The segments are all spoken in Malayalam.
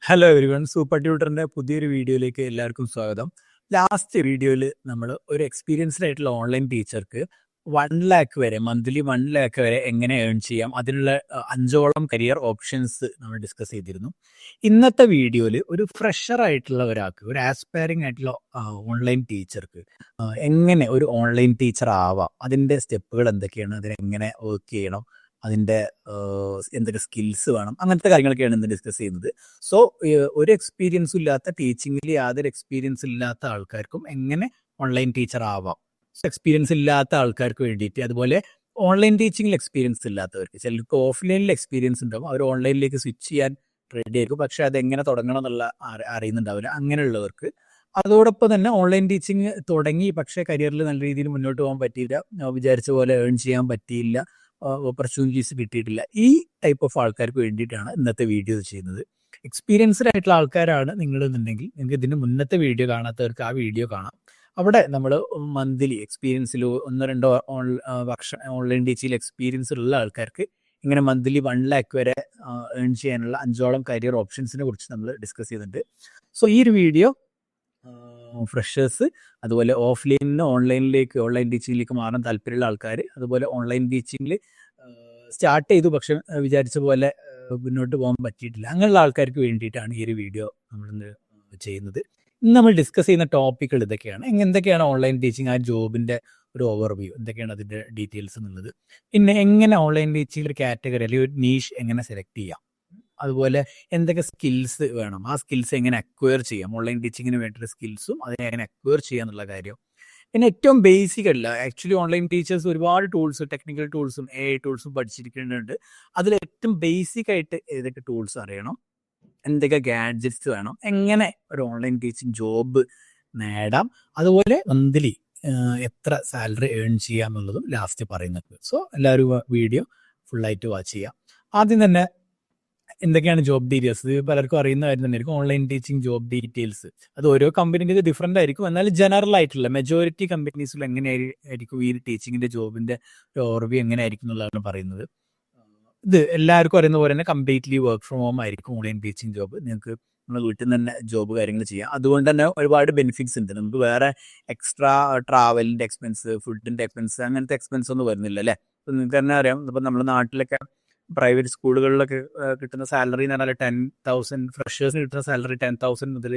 ഹലോ എവരിവൺ, സൂപ്പർ ട്യൂട്ടറിന്റെ പുതിയൊരു വീഡിയോയിലേക്ക് എല്ലാവർക്കും സ്വാഗതം. ലാസ്റ്റ് വീഡിയോയിൽ നമ്മൾ ഒരു എക്സ്പീരിയൻസ്ഡ് ആയിട്ടുള്ള ഓൺലൈൻ ടീച്ചർക്ക് 1 lakh വരെ മന്ത്ലി 1 lakh വരെ എങ്ങനെ ഏൺ ചെയ്യാം, അതിനുള്ള 5ഓളം കരിയർ ഓപ്ഷൻസ് നമ്മൾ ഡിസ്കസ് ചെയ്തിരുന്നു. ഇന്നത്തെ വീഡിയോയിൽ ഒരു ഫ്രഷർ ആയിട്ടുള്ള ഒരാൾക്ക്, ഒരു ആസ്പയറിംഗ് ആയിട്ടുള്ള ഓൺലൈൻ ടീച്ചർക്ക് എങ്ങനെ ഒരു ഓൺലൈൻ ടീച്ചർ ആവാം, അതിൻ്റെ സ്റ്റെപ്പുകൾ എന്തൊക്കെയാണ്, അതിനെങ്ങനെ വർക്ക് ചെയ്യണം, അതിൻ്റെ എന്തൊക്കെ സ്കിൽസ് വേണം, അങ്ങനത്തെ കാര്യങ്ങളൊക്കെയാണ് ഇന്ന് ഡിസ്കസ് ചെയ്യുന്നത്. സോ ഒരു എക്സ്പീരിയൻസും ഇല്ലാത്ത, ടീച്ചിങ്ങിൽ യാതൊരു എക്സ്പീരിയൻസ് ഇല്ലാത്ത ആൾക്കാർക്കും എങ്ങനെ ഓൺലൈൻ ടീച്ചർ ആവാം, എക്സ്പീരിയൻസ് ഇല്ലാത്ത ആൾക്കാർക്ക് വേണ്ടിയിട്ട്, അതുപോലെ ഓൺലൈൻ ടീച്ചിങ്ങിൽ എക്സ്പീരിയൻസ് ഇല്ലാത്തവർക്ക്, ചിലർക്ക് ഓഫ്ലൈനിൽ എക്സ്പീരിയൻസ് ഉണ്ടാവും, അവർ ഓൺലൈനിലേക്ക് സ്വിച്ച് ചെയ്യാൻ റെഡി ആയിരിക്കും, പക്ഷെ അതെങ്ങനെ തുടങ്ങണം എന്നുള്ള അറിയുന്നുണ്ടാവില്ല. അങ്ങനെയുള്ളവർക്ക്, അതോടൊപ്പം തന്നെ ഓൺലൈൻ ടീച്ചിങ് തുടങ്ങി പക്ഷേ കരിയറിൽ നല്ല രീതിയിൽ മുന്നോട്ട് പോകാൻ പറ്റിയില്ല, വിചാരിച്ച പോലെ ഏൺ ചെയ്യാൻ പറ്റിയില്ല, ഓപ്പർച്യൂണിറ്റീസ് കിട്ടിയിട്ടില്ല, ഈ ടൈപ്പ് ഓഫ് ആൾക്കാർക്ക് വേണ്ടിയിട്ടാണ് ഇന്നത്തെ വീഡിയോ ചെയ്യുന്നത്. എക്സ്പീരിയൻസ്ഡ് ആയിട്ടുള്ള ആൾക്കാരാണ് നിങ്ങളെന്നുണ്ടെങ്കിൽ നിങ്ങൾക്ക് ഇതിന് മുന്നത്തെ വീഡിയോ കാണാത്തവർക്ക് ആ വീഡിയോ കാണാം. അവിടെ നമ്മൾ മന്ത്ലി എക്സ്പീരിയൻസിൽ 1-2 വർഷം ഓൺലൈൻ ടീച്ചിങ്ങിൽ എക്സ്പീരിയൻസ് ഉള്ള ആൾക്കാർക്ക് ഇങ്ങനെ മന്ത്ലി 1 lakh വരെ ഏൺ ചെയ്യാനുള്ള 5ഓളം കരിയർ ഓപ്ഷൻസിനെ കുറിച്ച് നമ്മൾ ഡിസ്കസ് ചെയ്തിട്ടുണ്ട്. സോ ഈ ഒരു വീഡിയോ ഫ്രഷേഴ്സ്, അതുപോലെ ഓഫ്ലൈനിൽ ഓൺലൈനിലേക്ക്, ഓൺലൈൻ ടീച്ചിങ്ങിലേക്ക് മാറാൻ താല്പര്യമുള്ള ആൾക്കാർ, അതുപോലെ ഓൺലൈൻ ടീച്ചിങ്ങിൽ സ്റ്റാർട്ട് ചെയ്തു പക്ഷെ വിചാരിച്ച പോലെ മുന്നോട്ട് പോകാൻ പറ്റിയിട്ടില്ല, അങ്ങനെയുള്ള ആൾക്കാർക്ക് വേണ്ടിയിട്ടാണ് ഈ ഒരു വീഡിയോ നമ്മളിന്ന് ചെയ്യുന്നത്. ഇന്ന് നമ്മൾ ഡിസ്കസ് ചെയ്യുന്ന ടോപ്പിക്കുകൾ ഇതൊക്കെയാണ്. എന്തൊക്കെയാണ് ഓൺലൈൻ ടീച്ചിങ്, ആ ജോബിൻ്റെ ഒരു ഓവർവ്യൂ, എന്തൊക്കെയാണ് അതിൻ്റെ ഡീറ്റെയിൽസ് എന്നുള്ളത്, പിന്നെ എങ്ങനെ ഓൺലൈൻ ടീച്ചിങ് ഒരു കാറ്റഗറി അല്ലെങ്കിൽ ഒരു നീഷ് എങ്ങനെ സെലക്ട് ചെയ്യാം, അതുപോലെ എന്തൊക്കെ സ്കിൽസ് വേണം, ആ സ്കിൽസ് എങ്ങനെ അക്വയർ ചെയ്യാം, ഓൺലൈൻ ടീച്ചിങ്ങിന് വേണ്ടിയിട്ട് സ്കിൽസും അതിനെ എങ്ങനെ അക്വയർ ചെയ്യാം എന്നുള്ള കാര്യം. പിന്നെ ഏറ്റവും ബേസിക് അല്ല, ആക്ച്വലി ഓൺലൈൻ ടീച്ചേഴ്സ് ഒരുപാട് ടൂൾസ്, ടെക്നിക്കൽ ടൂൾസും AI ടൂൾസും പഠിച്ചിരിക്കുന്നുണ്ട്. അതിൽ ഏറ്റവും ബേസിക് ആയിട്ട് ഏതൊക്കെ ടൂൾസ് അറിയണം, എന്തൊക്കെ ഗാഡ്ജറ്റ്സ് വേണം, എങ്ങനെ ഒരു ഓൺലൈൻ ടീച്ചിങ് ജോബ് നേടാം, അതുപോലെ മന്ത്ലി എത്ര സാലറി ഏൺ ചെയ്യാം എന്നുള്ളതും ലാസ്റ്റ് പറയുന്നത്. സോ എല്ലാവരും വീഡിയോ ഫുള്ളായിട്ട് വാച്ച് ചെയ്യാം. ആദ്യം തന്നെ എന്തൊക്കെയാണ് ജോബ് ഡീറ്റെയിൽസ്, ഇത് പലർക്കും അറിയുന്ന കാര്യം തന്നെയായിരിക്കും. ഓൺലൈൻ ടീച്ചിങ് ജോബ് ഡീറ്റെയിൽസ് അത് ഓരോ കമ്പനിക്ക് ഡിഫറെൻ്റ് ആയിരിക്കും, എന്നാൽ ജനറൽ ആയിട്ടുള്ള മെജോറിറ്റി കമ്പനീസിൽ എങ്ങനെയായിരിക്കും ഈ ടീച്ചിങ്ങിൻ്റെ ജോബിൻ്റെ ഓവർവ്യൂ എങ്ങനെയായിരിക്കും എന്നുള്ളതാണ് പറയുന്നത്. ഇത് എല്ലാവർക്കും അറിയുന്ന പോലെ തന്നെ കംപ്ലീറ്റ്ലി വർക്ക് ഫ്രം ഹോം ആയിരിക്കും ഓൺലൈൻ ടീച്ചിങ് ജോബ്. നിങ്ങൾക്ക് നമ്മൾ വീട്ടിൽ നിന്ന് തന്നെ ജോബ് കാര്യങ്ങൾ ചെയ്യാം. അതുകൊണ്ട് തന്നെ ഒരുപാട് ബെനിഫിറ്റ്സ് ഉണ്ട്. നമുക്ക് വേറെ എക്സ്ട്രാ ട്രാവലിൻ്റെ എക്സ്പെൻസ്, ഫുഡിൻ്റെ എക്സ്പെൻസ്, അങ്ങനത്തെ എക്സ്പെൻസ് ഒന്നും വരുന്നില്ല അല്ലേ. ഇപ്പം നിങ്ങൾക്ക് തന്നെ അറിയാം, ഇപ്പം നമ്മുടെ നാട്ടിലൊക്കെ പ്രൈവറ്റ് സ്കൂളുകളിലൊക്കെ കിട്ടുന്ന സാലറി എന്ന് പറഞ്ഞാൽ 10,000, ഫ്രഷേഴ്സിന് കിട്ടുന്ന സാലറി 10,000 മുതൽ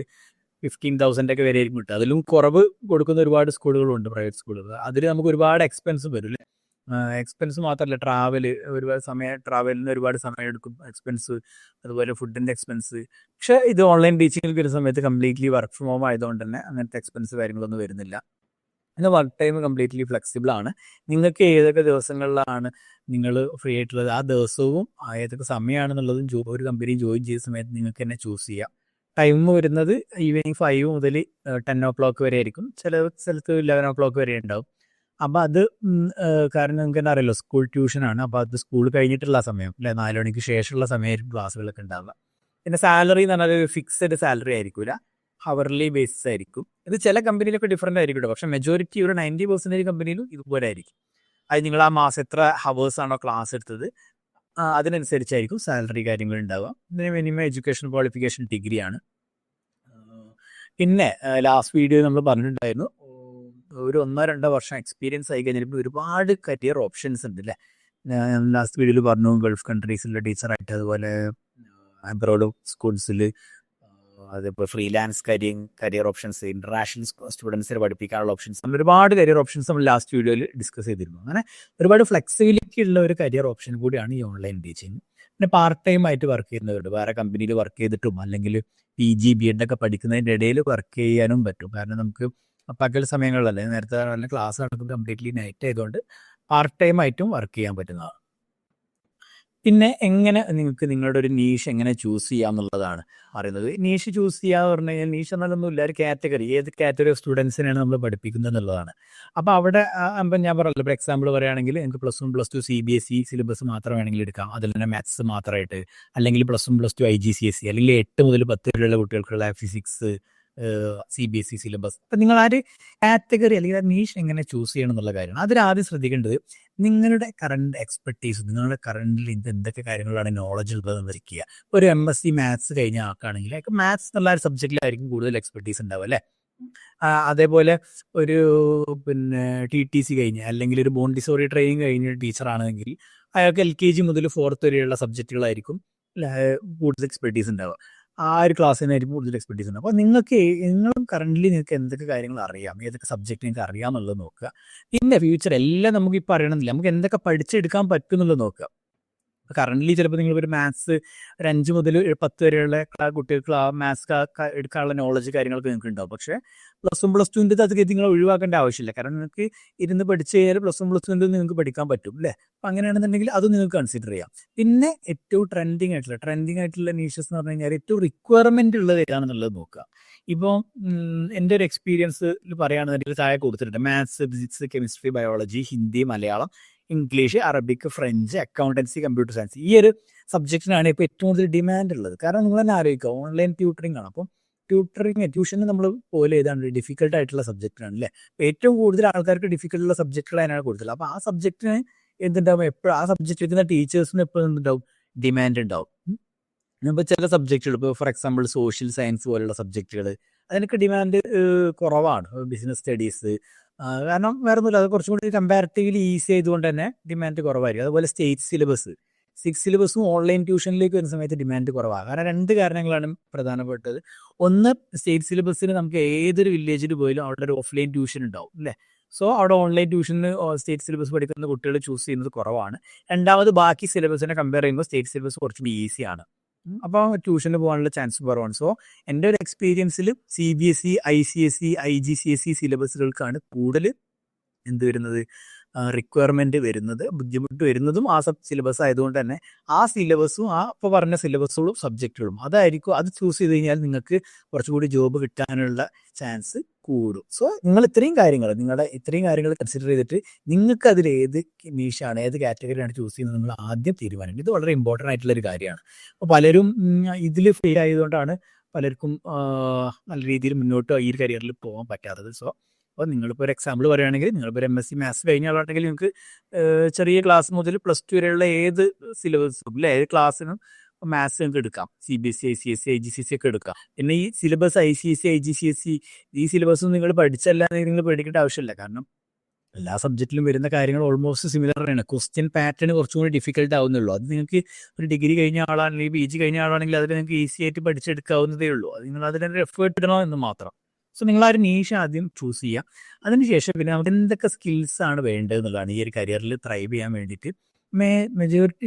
15,000 ഒക്കെ വരെ ആയിരിക്കും കിട്ടുക. അതിലും കുറവ് കൊടുക്കുന്ന ഒരുപാട് സ്കൂളുകളുണ്ട്, പ്രൈവറ്റ് സ്കൂളുകൾ. അതിൽ നമുക്ക് ഒരുപാട് എക്സ്പെൻസ് വരും അല്ലേ. എക്സ്പെൻസ് മാത്രമല്ല, ട്രാവലിന് ഒരുപാട് സമയം എടുക്കും എക്സ്പെൻസ്, അതുപോലെ ഫുഡിൻ്റെ എക്സ്പെൻസ്. പക്ഷേ ഇത് ഓൺലൈൻ ടീച്ചിങ്ങിൽ വരുന്ന സമയത്ത് കംപ്ലീറ്റ്ലി വർക്ക് ഫ്രം ഹോം ആയതുകൊണ്ട് തന്നെ അങ്ങനത്തെ എക്സ്പെൻസ് കാര്യങ്ങളൊന്നും വരുന്നില്ല. പിന്നെ വർക്ക് ടൈം കംപ്ലീറ്റ്ലി ഫ്ലെക്സിബിൾ ആണ്. നിങ്ങൾക്ക് ഏതൊക്കെ ദിവസങ്ങളിലാണ് നിങ്ങൾ ഫ്രീ ആയിട്ടുള്ളത്, ആ ദിവസവും ഏതൊക്കെ സമയമാണെന്നുള്ളതും ഒരു കമ്പനി ജോയിൻ ചെയ്ത സമയത്ത് നിങ്ങൾക്ക് തന്നെ ചൂസ് ചെയ്യാം. ടൈം വരുന്നത് ഈവനിങ് 5 മുതൽ 10 o'clock വരെ ആയിരിക്കും, ചില സ്ഥലത്ത് 11 o'clock വരെ ഉണ്ടാവും. അപ്പോൾ അത് കാരണം നിങ്ങൾക്ക് തന്നെ അറിയാലോ, സ്കൂൾ ട്യൂഷനാണ്. അപ്പോൾ അത് സ്കൂൾ കഴിഞ്ഞിട്ടുള്ള സമയം അല്ലെ, 4 മണിക്ക് ശേഷമുള്ള സമയമായിരിക്കും ക്ലാസ്സുകളൊക്കെ ഉണ്ടാവുക. പിന്നെ സാലറി എന്ന് പറഞ്ഞാൽ ഒരു ഫിക്സഡ് സാലറി ആയിരിക്കില്ല, ഹവർലി ബേസിസ് ആയിരിക്കും. ഇത് ചില കമ്പനിയിലൊക്കെ ഡിഫറെൻ്റ് ആയിരിക്കും, പക്ഷേ മെജോറിറ്റി ഒരു 90% കമ്പനിയിലും ഇതുപോലെ ആയിരിക്കും. അത് നിങ്ങൾ ആ മാസം എത്ര ഹവേഴ്സ് ആണോ ക്ലാസ് എടുത്തത് അതിനനുസരിച്ചായിരിക്കും സാലറി കാര്യങ്ങൾ ഉണ്ടാവുക. ഇതിന് മിനിമം എഡ്യൂക്കേഷൻ ക്വാളിഫിക്കേഷൻ ഡിഗ്രിയാണ്. പിന്നെ ലാസ്റ്റ് വീഡിയോ നമ്മൾ പറഞ്ഞിട്ടുണ്ടായിരുന്നു, ഒരു 1-2 വർഷം എക്സ്പീരിയൻസ് ആയി കഴിഞ്ഞിട്ട് ഒരുപാട് കരിയർ ഓപ്ഷൻസ് ഉണ്ട് അല്ലേ. ലാസ്റ്റ് വീഡിയോയിൽ പറഞ്ഞു, ഗൾഫ് കൺട്രീസിലെ ടീച്ചറായിട്ട്, അതുപോലെ അബ്രോഡ് സ്കൂൾസിൽ, അതേപോലെ ഫ്രീലാൻസ് കരിയർ ഓപ്ഷൻസ്, ഇന്റർനാഷണൽ സ്റ്റുഡൻസിനെ പഠിപ്പിക്കാനുള്ള ഓപ്ഷൻസ്, നമ്മൾ ഒരുപാട് കരിയർ ഓപ്ഷൻസ് നമ്മൾ ലാസ്റ്റ് വീഡിയോയിൽ ഡിസ്കസ് ചെയ്തിരുന്നു. അങ്ങനെ ഒരുപാട് ഫ്ലെക്സിബിലിറ്റി ഉള്ള ഒരു കരിയർ ഓപ്ഷൻ കൂടിയാണ് ഈ ഓൺലൈൻ ടീച്ചിങ്. പിന്നെ പാർട്ട് ടൈം ആയിട്ട് വർക്ക് ചെയ്യുന്നവരുണ്ട്, വേറെ കമ്പനിയിൽ വർക്ക് ചെയ്തിട്ടും അല്ലെങ്കിൽ PG BEd ഒക്കെ പഠിക്കുന്നതിൻ്റെ ഇടയിൽ വർക്ക് ചെയ്യാനും പറ്റും. കാരണം നമുക്ക് പകൽ സമയങ്ങളിലല്ലേ, നേരത്തെ നല്ല ക്ലാസ് നടക്കുന്നത് കംപ്ലീറ്റ്ലി നൈറ്റ് ആയതുകൊണ്ട് പാർട്ട് ടൈം ആയിട്ടും വർക്ക് ചെയ്യാൻ പറ്റുന്നതാണ്. പിന്നെ എങ്ങനെ നിങ്ങൾക്ക് നിങ്ങളുടെ ഒരു നീഷ് എങ്ങനെ ചൂസ് ചെയ്യാം എന്നുള്ളതാണ് പറയുന്നത്. നീഷ് ചൂസ് ചെയ്യുക പറഞ്ഞു കഴിഞ്ഞാൽ, നീഷ് എന്നാലൊന്നുമില്ല, ഒരു കാറ്റഗറി, ഏത് കാറ്റഗറി ഓഫ് സ്റ്റുഡൻസിനാണ് നമ്മൾ പഠിപ്പിക്കുന്നത് എന്നുള്ളതാണ്. അപ്പോൾ അവിടെ അപ്പം ഞാൻ പറഞ്ഞല്ലോ, ഇപ്പോൾ എക്സാമ്പിൾ പറയുകയാണെങ്കിൽ എനിക്ക് +1 +2 CBSE സിലബസ് മാത്രം വേണമെങ്കിൽ എടുക്കാം, അതിൽ തന്നെ മാത്സ് മാത്രമായിട്ട്, അല്ലെങ്കിൽ +1 +2 IGCSE, അല്ലെങ്കിൽ 8 മുതൽ 10 വരെയുള്ള കുട്ടികൾക്കുള്ള ഫിസിക്സ് CBSE സിലബസ്. അപ്പം നിങ്ങൾ ആ ഒരു കാറ്റഗറി അല്ലെങ്കിൽ ആ നീഷ് എങ്ങനെ ചൂസ് ചെയ്യണം എന്നുള്ള കാര്യമാണ്. അതിലാദ്യം ശ്രദ്ധിക്കേണ്ടത്, നിങ്ങളുടെ കറണ്ട് എക്സ്പെർട്ടീസ്, നിങ്ങളുടെ കറണ്ടിൽ എന്തൊക്കെ കാര്യങ്ങളാണ് നോളജ് ഉള്ളതെന്ന് വെക്കുക. ഒരു MSc മാത്സ് കഴിഞ്ഞ ആൾക്കാണെങ്കിൽ മാത്സ് എന്നുള്ള ഒരു സബ്ജക്റ്റിലായിരിക്കും കൂടുതൽ എക്സ്പെർട്ടീസ് ഉണ്ടാവും അല്ലേ. അതേപോലെ ഒരു പിന്നെ TTC കഴിഞ്ഞ് അല്ലെങ്കിൽ ഒരു മോണ്ടിസോറി ട്രെയിനിങ് കഴിഞ്ഞ ടീച്ചറാണെങ്കിൽ അയാൾക്ക് LKG മുതൽ 4th വരെയുള്ള സബ്ജക്റ്റുകളായിരിക്കും കൂടുതൽ എക്സ്പെർട്ടീസ് ഉണ്ടാവുക. ആ ഒരു ക്ലാസ്സിനായിരിക്കും കൂടുതൽ എക്സ്പെർട്ടീസ് ഉണ്ടാവും. അപ്പോൾ നിങ്ങളും കറൻ്റ്ലി നിങ്ങൾക്ക് എന്തൊക്കെ കാര്യങ്ങൾ അറിയാം, ഏതൊക്കെ സബ്ജക്റ്റ് നിങ്ങൾക്ക് അറിയാമെന്നുള്ളത് നോക്കുക. പിന്നെ ഫ്യൂച്ചർ എല്ലാം നമുക്ക് ഇപ്പോൾ അറിയണമെന്നില്ല, നമുക്ക് എന്തൊക്കെ പഠിച്ചെടുക്കാൻ പറ്റും എന്നുള്ളത് നോക്കുക. കറൻ്റ്ലി ചിലപ്പോൾ നിങ്ങളൊരു മാത്സ് ഒരു 5 മുതൽ 10 വരെയുള്ള കുട്ടികൾക്ക് ആ മാത്സ് എടുക്കാനുള്ള നോളജ് കാര്യങ്ങളൊക്കെ നിങ്ങൾക്ക് ഉണ്ടാവും. പക്ഷേ +1 +2 അതൊക്കെ നിങ്ങൾ ഒഴിവാക്കേണ്ട ആവശ്യമില്ല. കാരണം നിങ്ങൾക്ക് ഇരുന്ന് പഠിച്ച് കഴിഞ്ഞാൽ +1 +2 നിങ്ങൾക്ക് പഠിക്കാൻ പറ്റും അല്ലേ. അപ്പം അങ്ങനെയാണെന്നുണ്ടെങ്കിൽ അത് നിങ്ങൾക്ക് കൺസിഡർ ചെയ്യാം. പിന്നെ ഏറ്റവും ട്രെൻഡിങ് ആയിട്ടുള്ള നീഷസ് എന്ന് പറഞ്ഞു കഴിഞ്ഞാൽ ഏറ്റവും റിക്വയർമെൻറ്റ് ഉള്ളത് ഏതാണെന്നുള്ളത് നോക്കുക. ഇപ്പോൾ എൻ്റെ ഒരു എക്സ്പീരിയൻസിൽ പറയുകയാണെന്നുണ്ടെങ്കിൽ താഴെ കൊടുത്തിട്ടുണ്ട് maths, physics, chemistry, biology, Hindi, Malayalam, English, Arabic, French, accountancy, computer science. ഈ ഒരു സബ്ജക്റ്റിനാണ് ഇപ്പോൾ ഏറ്റവും കൂടുതൽ ഡിമാൻഡ് ഉള്ളത്. കാരണം നിങ്ങൾ തന്നെ ആലോചിക്കുക, ഓൺലൈൻ ട്യൂട്ടറിംഗ് ആണ്. അപ്പം ട്യൂഷന് നമ്മൾ പോലെ ഏതാണ് ഡിഫിക്കൽട്ട് ആയിട്ടുള്ള സബ്ജക്റ്റാണ് അല്ലേ. അപ്പോൾ ഏറ്റവും കൂടുതൽ ആൾക്കാർക്ക് ഡിഫിക്കൽട്ടുള്ള സബ്ജക്റ്റുകൾ അതിനാണ് കൂടുതൽ. അപ്പോൾ ആ സബ്ജക്റ്റിന് എന്തുണ്ടാവും, എപ്പോഴും ആ സബ്ജക്റ്റ് എടുക്കുന്ന ടീച്ചേഴ്സിന് എപ്പോഴും എന്തുണ്ടാവും, ഡിമാൻഡ് ഉണ്ടാവും. ഇപ്പോൾ ചില സബ്ജക്റ്റുകൾ, ഇപ്പോൾ ഫോർ എക്സാമ്പിൾ സോഷ്യൽ സയൻസ് പോലുള്ള സബ്ജക്റ്റുകൾ, അതിനൊക്കെ ഡിമാൻഡ് കുറവാണ്. ബിസിനസ് സ്റ്റഡീസ്, കാരണം വേറെ ഒന്നുമില്ല, അത് കുറച്ചും കൂടി കമ്പാരിറ്റീവ്ലി ഈസി ആയതുകൊണ്ട് തന്നെ ഡിമാൻഡ് കുറവായിരിക്കും. അതുപോലെ സ്റ്റേറ്റ് സിലബസും ഓൺലൈൻ ട്യൂഷനിലേക്ക് വരുന്ന സമയത്ത് ഡിമാൻഡ് കുറവാണ്. കാരണം 2 കാരണങ്ങളാണ് പ്രധാനപ്പെട്ടത്. ഒന്ന്, സ്റ്റേറ്റ് സിലബസിന് നമുക്ക് ഏതൊരു വില്ലേജിൽ പോയാലും അവിടെ ഒരു ഓഫ്ലൈൻ ട്യൂഷൻ ഉണ്ടാവും അല്ലേ. സോ അവിടെ ഓൺലൈൻ ട്യൂഷന് സ്റ്റേറ്റ് സിലബസ് പഠിക്കുന്ന കുട്ടികൾ ചൂസ് ചെയ്യുന്നത് കുറവാണ്. രണ്ടാമത്, ബാക്കി സിലബസിനെ കമ്പയർ ചെയ്യുമ്പോൾ സ്റ്റേറ്റ് സിലബസ് കുറച്ചുകൂടി ഈസിയാണ്. അപ്പോൾ ട്യൂഷന് പോകാനുള്ള ചാൻസ് കുറവാണ്. സോ എൻ്റെ ഒരു എക്സ്പീരിയൻസിൽ CBSE, ICSE, IGCSE സിലബസുകൾക്കാണ് കൂടുതൽ വരുന്നത്, റിക്വയർമെൻറ്റ് വരുന്നത്, ബുദ്ധിമുട്ട് വരുന്നതും ആ സിലബസ് ആയതുകൊണ്ട് തന്നെ ആ സിലബസും ഇപ്പോൾ പറഞ്ഞ സിലബസുകളും സബ്ജക്റ്റുകളും അത് ചൂസ് ചെയ്ത് കഴിഞ്ഞാൽ നിങ്ങൾക്ക് കുറച്ചുകൂടി ജോബ് കിട്ടാനുള്ള ചാൻസ് കൂടും. സോ നിങ്ങൾ ഇത്രയും കാര്യങ്ങൾ കൺസിഡർ ചെയ്തിട്ട് നിങ്ങൾക്ക് അതിൽ ഏത് നീഷാണ്, ഏത് കാറ്റഗറിയാണ് ചൂസ് ചെയ്യുന്നത് നിങ്ങൾ ആദ്യം തീരുമാനിക്കും. ഇത് വളരെ ഇമ്പോർട്ടൻ്റ് ആയിട്ടുള്ളൊരു കാര്യമാണ്. അപ്പോൾ പലരും ഇതിൽ ഫെയിൽ ആയതുകൊണ്ടാണ് പലർക്കും നല്ല രീതിയിൽ മുന്നോട്ട് ഈ ഒരു കരിയറിൽ പോകാൻ പറ്റാത്തത്. സോ അപ്പോൾ നിങ്ങളിപ്പോൾ ഒരു എക്സാമ്പിൾ പറയുകയാണെങ്കിൽ, നിങ്ങളിപ്പോൾ ഒരു MSc മാത്സ് കഴിഞ്ഞ ആളാണെങ്കിൽ നിങ്ങൾക്ക് ചെറിയ ക്ലാസ് മുതൽ +2 വരെയുള്ള ഏത് സിലബസും അല്ലെ, ഏത് ക്ലാസ്സിനും മാത്സ് നിങ്ങൾക്ക് എടുക്കാം. CBSE, ICSE, IGCSE ഒക്കെ എടുക്കാം. പിന്നെ ഈ സിലബസ് ICSE, IGCSE ഈ സിലബസും നിങ്ങൾ പഠിച്ചല്ല നിങ്ങൾ പേടിക്കേണ്ട ആവശ്യമില്ല. കാരണം എല്ലാ സബ്ജക്റ്റിലും വരുന്ന കാര്യങ്ങൾ ഓൾമോസ്റ്റ് സിമിലർ ആണ്. ക്വസ്റ്റ്യൻ പാറ്റേൺ കുറച്ചും കൂടി ഡിഫിക്കൽട്ട് ആവുന്നുള്ളൂ. അത് നിങ്ങൾക്ക് ഒരു ഡിഗ്രി കഴിഞ്ഞ ആളാണെങ്കിൽ, PG കഴിഞ്ഞ ആളാണെങ്കിൽ അതിൽ നിങ്ങൾക്ക് ഈസി ആയിട്ട് പഠിച്ചെടുക്കാവുന്നതേ ഉള്ളൂ. അത് നിങ്ങൾ അതിനൊരു എഫേർട്ട് ഇടണം എന്ന് മാത്രം. സോ നിങ്ങൾ ആ ഒരു നീഷ ആദ്യം ചൂസ് ചെയ്യുക. അതിനുശേഷം പിന്നെ നമുക്ക് എന്തൊക്കെ സ്കിൽസാണ് വേണ്ടത് എന്നുള്ളതാണ് ഈ ഒരു കരിയറിൽ ത്രൈവ് ചെയ്യാൻ വേണ്ടിയിട്ട് മെജോറിറ്റി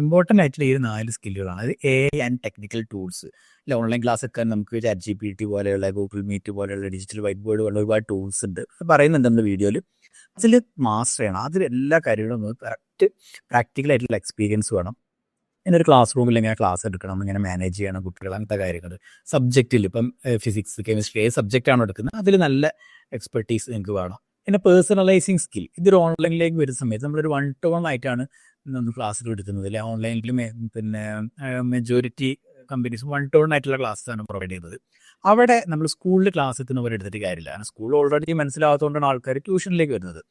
ഇമ്പോർട്ടൻ്റ് ആയിട്ടുള്ള ഈ 4 സ്കില്ലുകളാണ്. അത് AI ആൻഡ് ടെക്നിക്കൽ ടൂൾസ്. അല്ല, ഓൺലൈൻ ക്ലാസ് ഒക്കെ നമുക്ക് ChatGPT പോലെയുള്ള, ഗൂഗിൾ മീറ്റ് പോലെയുള്ള, ഡിജിറ്റൽ വൈറ്റ് ബോർഡ് പോലുള്ള ഒരുപാട് ടൂൾസ് ഉണ്ട്, പറയുന്നുണ്ട് നമ്മുടെ വീഡിയോയിൽ. അതിൽ മാസ്റ്റർ ചെയ്യണം. അതിൽ എല്ലാ കാര്യങ്ങളും കറക്റ്റ് പ്രാക്ടിക്കൽ ആയിട്ടുള്ള എക്സ്പീരിയൻസ് വേണം. ഒരു ക്ലാസ് റൂമിൽ എങ്ങനെ ക്ലാസ് എടുക്കണം, എങ്ങനെ മാനേജ് ചെയ്യണം കുട്ടികൾ, അങ്ങനത്തെ കാര്യങ്ങൾ. സബ്ജക്റ്റിൽ ഇപ്പം ഫിസിക്സ്, കെമിസ്ട്രി ഏത് സബ്ജക്റ്റാണോ എടുക്കുന്നത് അതിൽ നല്ല എക്സ്പെർട്ടീസ് നിങ്ങൾക്ക് വേണം. പിന്നെ പേഴ്സണലൈസിങ് സ്കിൽ. ഇതൊരു ഓൺലൈനിലേക്ക് വരുന്ന സമയത്ത് നമ്മളൊരു 1-to-1 ആയിട്ടാണ് നമ്മൾ ക്ലാസ്സുകൾ എടുക്കുന്നത് അല്ലെ. ഓൺലൈനിൽ പിന്നെ മെജോറിറ്റി കമ്പനീസ് 1-to-1 ആയിട്ടുള്ള ക്ലാസ്സാണ് പ്രൊവൈഡ് ചെയ്യുന്നത്. അവിടെ നമ്മൾ സ്കൂളിൽ ക്ലാസ് എത്തുന്നവരെ എടുത്തിട്ട് കാര്യമില്ല. സ്കൂൾ ഓൾറെഡി മനസ്സിലാകാത്തതുകൊണ്ടാണ് ആൾക്കാർ ട്യൂഷനിലേക്ക് വരുന്നത്.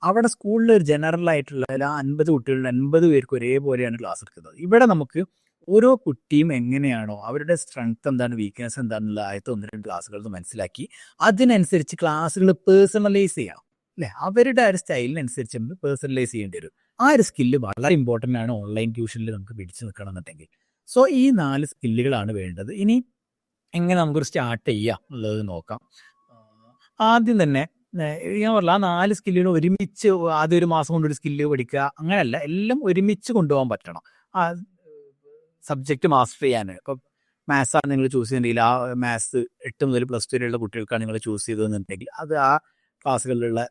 അവിടെ സ്കൂളിൽ ഒരു ജനറൽ ആയിട്ടുള്ള 50 കുട്ടികളിൽ 50 പേർക്ക് ഒരേപോലെയാണ് ക്ലാസ് എടുക്കുന്നത്. ഇവിടെ നമുക്ക് ഓരോ കുട്ടിയും എങ്ങനെയാണോ, അവരുടെ സ്ട്രെങ്ത് എന്താണ്, വീക്ക്നെസ് എന്താണെന്നുള്ള ആദ്യത്തെ 1-2 ക്ലാസ്സുകൾ മനസ്സിലാക്കി അതിനനുസരിച്ച് ക്ലാസ്സുകൾ പേഴ്സണലൈസ് ചെയ്യാം അല്ലേ. അവരുടെ ആ ഒരു സ്റ്റൈലിനനുസരിച്ച് നമുക്ക് പേഴ്സണലൈസ് ചെയ്യേണ്ടി വരും. ആ ഒരു സ്കില്ല് വളരെ ഇമ്പോർട്ടൻ്റ് ആണ് ഓൺലൈൻ ട്യൂഷനിൽ നമുക്ക് പിടിച്ചു നിൽക്കണം എന്നുണ്ടെങ്കിൽ. സോ ഈ 4 സ്കില്ലുകളാണ് വേണ്ടത്. ഇനി എങ്ങനെ നമുക്കൊരു സ്റ്റാർട്ട് ചെയ്യാം എന്നുള്ളത് നോക്കാം. ആദ്യം തന്നെ ഞാൻ പറഞ്ഞ ആ 4 സ്കില്ലുകൾ ഒരുമിച്ച് ആദ്യം ഒരു മാസം കൊണ്ട് ഒരു സ്കില്ല് പഠിക്കുക അങ്ങനെയല്ല, എല്ലാം ഒരുമിച്ച് കൊണ്ടുപോകാൻ പറ്റണം. ആ സബ്ജക്റ്റ് മാസ്റ്റർ ചെയ്യാൻ. ഇപ്പം മാത്സാണ് നിങ്ങൾ ചൂസ് ചെയ്യുന്നുണ്ടെങ്കിൽ ആ മാത്സ് 8 മുതൽ +2 വരെയുള്ള കുട്ടികൾക്കാണ് നിങ്ങൾ ചൂസ് ചെയ്തതെന്നുണ്ടെങ്കിൽ അത് ആ ക്ലാസ്സുകളിലുള്ള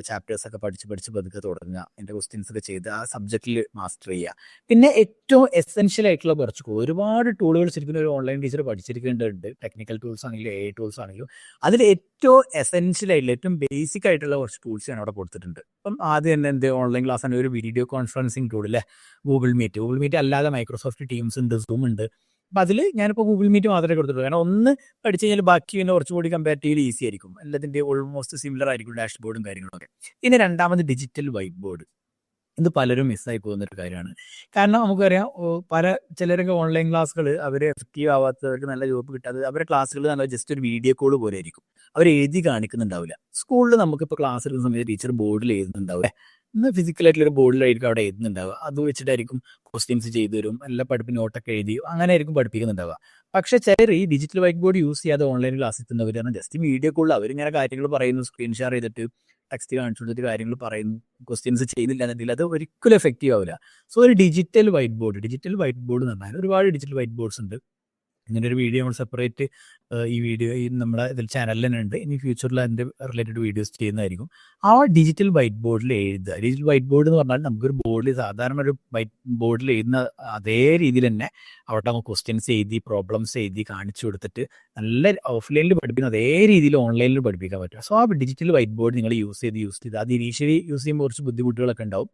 ചാപ്റ്റേഴ്സൊക്കെ പഠിച്ച് പതുക്കെ തുടങ്ങുക. അതിൻ്റെ ക്വസ്റ്റ്യൻസ് ഒക്കെ ചെയ്ത് ആ സബ്ജക്റ്റിൽ മാസ്റ്റർ ചെയ്യുക. പിന്നെ ഏറ്റവും എസെൻഷ്യൽ ആയിട്ടുള്ള കുറച്ച് ഒരുപാട് ടൂളുകൾ ശരിക്കും ഒരു ഓൺലൈൻ ടീച്ചർ പഠിച്ചിരിക്കേണ്ടതുണ്ട്. ടെക്നിക്കൽ ടൂൾസ് ആണെങ്കിലും AI ടൂൾസ് ആണെങ്കിലും അതിൽ ഏറ്റവും എസെൻഷ്യൽ ആയിട്ടുള്ള ഏറ്റവും ബേസിക് ആയിട്ടുള്ള കുറച്ച് ടൂൾസ് ഞാൻ അവിടെ കൊടുത്തിട്ടുണ്ട്. അപ്പം ആദ്യം തന്നെ ഓൺലൈൻ ക്ലാസ് ആണ് ഒരു വീഡിയോ കോൺഫറൻസിങ് ടൂൾ അല്ലേ, ഗൂഗിൾ മീറ്റ് അല്ലാതെ മൈക്രോസോഫ്റ്റ് ടീംസ് ഉണ്ട്, Zoom ഉണ്ട്. അപ്പം അതിൽ ഞാനിപ്പോൾ ഗൂഗിൾ മീറ്റ് മാത്രമേ കൊടുത്തിട്ടുള്ളൂ. കാരണം ഒന്ന് പഠിച്ചു കഴിഞ്ഞാൽ ബാക്കി പിന്നെ കുറച്ചുകൂടി കമ്പാരിറ്റീവ്ലി ഈസി ആയിരിക്കും. എല്ലാത്തിൻ്റെ ഓൾമോസ്റ്റ് സിമിലർ ആയിരിക്കും ഡാഷ്ബോർഡും കാര്യങ്ങളൊക്കെ. പിന്നെ രണ്ടാമത് ഡിജിറ്റൽ വൈറ്റ് ബോർഡ്. ഇത് പലരും മിസ്സായി പോകുന്നൊരു കാര്യമാണ്. കാരണം നമുക്കറിയാം ചിലരൊക്കെ ഓൺലൈൻ ക്ലാസ്സുകൾ അവർ എഫക്റ്റീവ് ആവാത്തവർക്ക് നല്ല ജോബ് കിട്ടാതെ അവരുടെ ക്ലാസ്സുകൾ നല്ല ജസ്റ്റ് ഒരു വീഡിയോ കോൾ പോലെ ആയിരിക്കും. അവർ എഴുതി കാണിക്കുന്നുണ്ടാവില്ല. സ്കൂളിൽ നമുക്കിപ്പോൾ ക്ലാസ് എടുക്കുന്ന സമയത്ത് ടീച്ചർ ബോർഡിൽ എഴുതുന്നുണ്ടാവില്ലേ, ഇന്ന് ഫിസിക്കലായിട്ടുള്ളൊരു ബോർഡിലായിരിക്കും അവിടെ എഴുതുന്നുണ്ടാവുക. അത് വെച്ചിട്ടായിരിക്കും ക്വസ്റ്റ്യൻസ് ചെയ്തു തരും, എല്ലാ പഠിപ്പ് നോട്ടൊക്കെ എഴുതി അങ്ങനെ ആയിരിക്കും പഠിപ്പിക്കുന്നുണ്ടാവുക. പക്ഷേ ചിലർ ഈ ഡിജിറ്റൽ വൈറ്റ് ബോർഡ് യൂസ് ചെയ്യാതെ ഓൺലൈൻ ക്ലാസ് എത്തുന്നവരാണ് ജസ്റ്റ് വീഡിയോ കോളിൽ അവരിങ്ങനെ കാര്യങ്ങൾ പറയുന്നു, സ്ക്രീൻ ഷെയർ ചെയ്തിട്ട് ടെക്സ്റ്റ് കാണിച്ചു കൊടുത്തിട്ട് കാര്യങ്ങൾ പറയുന്നു, ക്വസ്റ്റ്യൻസ് ചെയ്യുന്നില്ല എന്നുണ്ടെങ്കിൽ അത് ഒരിക്കലും എഫക്റ്റീവ് ആവില്ല. സോ ഒരു ഡിജിറ്റൽ വൈറ്റ് ബോർഡ് എന്ന് പറഞ്ഞാൽ ഒരുപാട് ഡിജിറ്റൽ വൈറ്റ് ബോർഡ്സ് ഉണ്ട്. ഇങ്ങനെ ഒരു വീഡിയോ നമ്മൾ സെപ്പറേറ്റ് ഈ നമ്മുടെ ഇതിൽ ചാനലിൽ തന്നെ ഉണ്ട്. ഇനി ഫ്യൂച്ചറിൽ അതിൻ്റെ റിലേറ്റഡ് വീഡിയോസ് ചെയ്യുന്നതായിരിക്കും. ആ ഡിജിറ്റൽ വൈറ്റ് ബോർഡിൽ എഴുതുക. ഡിജിറ്റൽ വൈറ്റ് ബോർഡ് എന്ന് പറഞ്ഞാൽ നമുക്കൊരു ബോർഡിൽ സാധാരണ ഒരു വൈറ്റ് ബോർഡിൽ എഴുതുന്ന അതേ രീതിയിൽ തന്നെ അവിടെ നമുക്ക് ക്വസ്റ്റ്യൻസ് എഴുതി പ്രോബ്ലംസ് എഴുതി കാണിച്ചു കൊടുത്തിട്ട് നല്ല ഓഫ്ലൈനിൽ പഠിപ്പിക്കുന്ന അതേ രീതിയിൽ ഓൺലൈനിൽ പഠിപ്പിക്കാൻ പറ്റും. സോ ആ ഡിജിറ്റൽ വൈറ്റ് ബോർഡ് നിങ്ങൾ യൂസ് ചെയ്ത് അത് ഇനീഷ്യലി യൂസ് ചെയ്യുമ്പോൾ കുറച്ച് ബുദ്ധിമുട്ടുകളൊക്കെ ഉണ്ടാവും.